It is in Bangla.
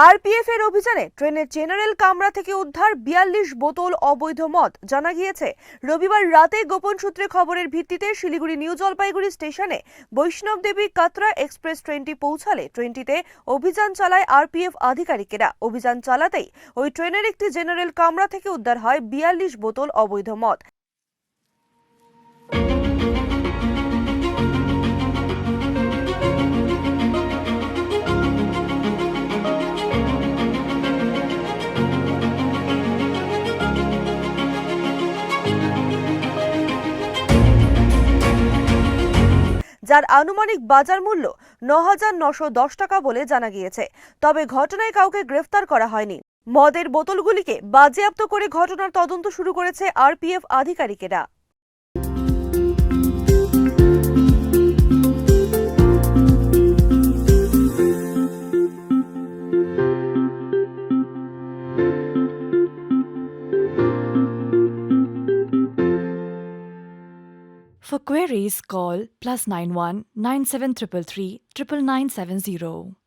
আরপিএফ এর অভিযানে ট্রেনের জেনারেল কামরা থেকে উদ্ধার ৪২ বোতল অবৈধ মদ। জানা গিয়েছে, রবিবার রাতে গোপন সূত্রে খবরের ভিত্তিতে শিলিগুড়ি নিউ জলপাইগুড়ি স্টেশনে বৈষ্ণব দেবী কাতরা এক্সপ্রেস ট্রেনটি পৌঁছালে ট্রেনটিতে অভিযান চালায় আরপিএফ আধিকারিকেরা। অভিযান চালাতেই ওই ট্রেনের একটি জেনারেল কামরা থেকে উদ্ধার হয় ৪২ বোতল অবৈধ মদ। যার আনুমানিক বাজার মূল্য ৯,৯১০ টাকা বলে জানা গিয়েছে। তবে ঘটনায় কাউকে গ্রেফতার করা হয়নি। মদের বোতলগুলিকে বাজেয়াপ্ত করে ঘটনার তদন্ত শুরু করেছে আরপিএফ আধিকারিকেরা। For queries, call +91 9733 99970.